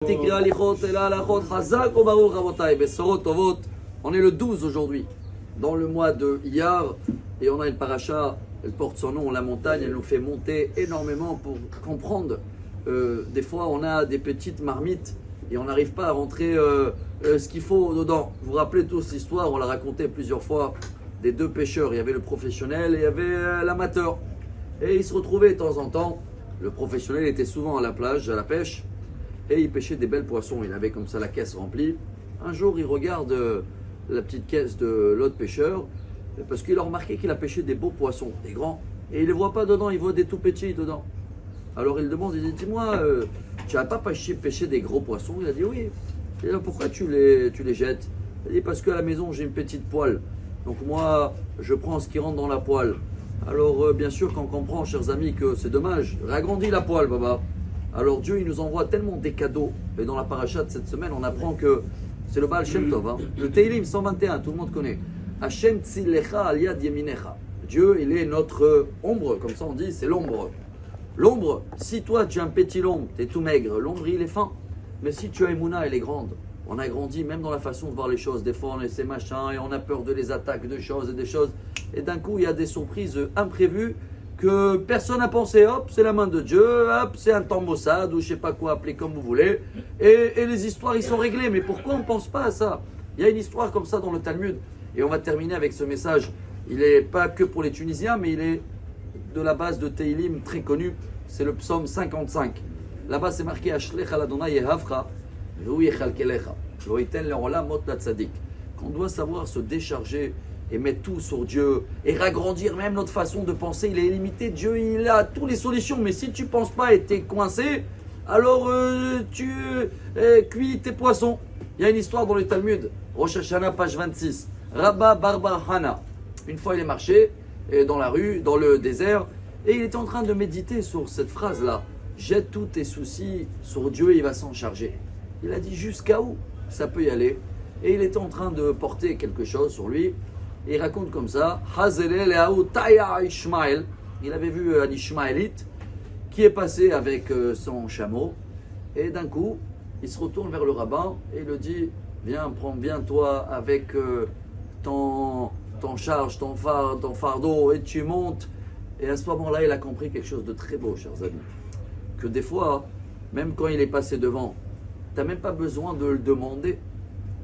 On est le 12 aujourd'hui, dans le mois de Iyar, et on a une paracha, elle porte son nom, la montagne, elle nous fait monter énormément pour comprendre. Des fois, on a des petites marmites et on n'arrive pas à rentrer ce qu'il faut dedans. Vous vous rappelez tous l'histoire, on l'a raconté plusieurs fois, des deux pêcheurs. Il y avait le professionnel et il y avait l'amateur. Et ils se retrouvaient de temps en temps. Le professionnel était souvent à la plage, à la pêche, et il pêchait des belles poissons. Il avait comme ça la caisse remplie. Un jour, il regarde la petite caisse de l'autre pêcheur, parce qu'il a remarqué qu'il a pêché des beaux poissons, des grands, et il ne les voit pas dedans, il voit des tout petits dedans. Alors il demande, il dit, dis-moi, tu n'as pas pêché des gros poissons? Il a dit oui. Il dit, pourquoi tu les jettes? Il a dit, parce qu'à la maison j'ai une petite poêle, donc moi je prends ce qui rentre dans la poêle. Alors bien sûr qu'on comprend, chers amis, que c'est dommage, ragrandis la poêle, baba. Alors Dieu, il nous envoie tellement des cadeaux. Et dans la paracha de cette semaine, on apprend que c'est le Baal Shem Tov. Le Teilim 121, tout le monde connaît. Hashem tzilecha al yad yeminecha. Dieu, il est notre ombre, comme ça on dit, c'est l'ombre. L'ombre, si toi tu as un petit l'ombre, tu es tout maigre, l'ombre il est fin. Mais si tu as Emouna, elle est grande. On a grandi même dans la façon de voir les choses. Des fois on est ces machins et on a peur de les attaques de choses et des choses. Et d'un coup, il y a des surprises imprévues que personne n'a pensé. Hop, c'est la main de Dieu, hop, c'est un temps Mossad ou je sais pas quoi appeler comme vous voulez. Et les histoires, ils sont réglés. Mais pourquoi on ne pense pas à ça? Il y a une histoire comme ça dans le Talmud. Et on va terminer avec ce message. Il n'est pas que pour les Tunisiens, mais il est de la base de Teilim très connu. C'est le psaume 55. Là-bas, c'est marqué Ashlech al Adonai yehavcha, v'hu yechalkelecha, lo yiten le'olam mot latzadik. Qu'on doit savoir se décharger et mettre tout sur Dieu et ragrandir même notre façon de penser. Il est illimité, Dieu il a toutes les solutions, mais si tu ne penses pas et tu es coincé, alors tu cuis tes poissons. Il y a une histoire dans le Talmud, Rosh Hashanah, page 26. Rabba Barbar Hana, une fois il est marché dans la rue, dans le désert, et il était en train de méditer sur cette phrase-là. Jette tous tes soucis sur Dieu, il va s'en charger. Il a dit jusqu'à où ça peut y aller. Et il était en train de porter quelque chose sur lui. Et il raconte comme ça, il avait vu un Ishmaélite qui est passé avec son chameau. Et d'un coup, il se retourne vers le rabbin et il lui dit, viens, prends bien toi avec ton charge, ton fardeau, et tu montes. Et à ce moment-là, il a compris quelque chose de très beau, chers amis. Que des fois, même quand il est passé devant, tu n'as même pas besoin de le demander.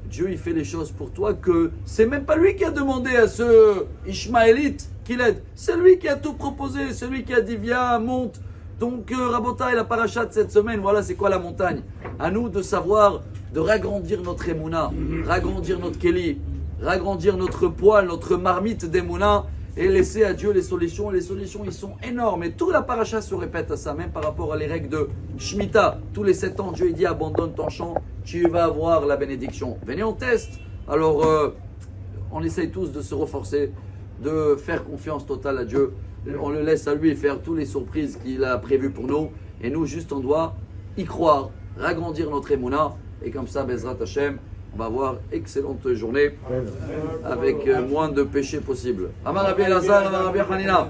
Dieu, il fait les choses pour toi que c'est même pas lui qui a demandé à ce Ishmaélite qu'il aide. C'est lui qui a tout proposé, c'est lui qui a dit viens, monte. Donc Rabotai, la paracha de cette semaine, voilà c'est quoi la montagne. À nous de savoir, de ragrandir notre Emouna, ragrandir notre Kéli, ragrandir notre poêle, notre marmite d'Emouna et laisser à Dieu les solutions. Et les solutions, ils sont énormes. Et toute la paracha se répète à ça, même par rapport à les règles de Shemitah. Tous les 7 ans, Dieu il dit abandonne ton champ, tu vas avoir la bénédiction. Venez, on teste. Alors, on essaye tous de se renforcer, de faire confiance totale à Dieu. On le laisse à lui faire toutes les surprises qu'il a prévues pour nous. Et nous, juste, on doit y croire, ragrandir notre Emouna. Et comme ça, Bezrat Hashem, on va avoir excellente journée avec moins de péchés possible. Amar Rabbi Elazar, Amar Rabbi Hanina.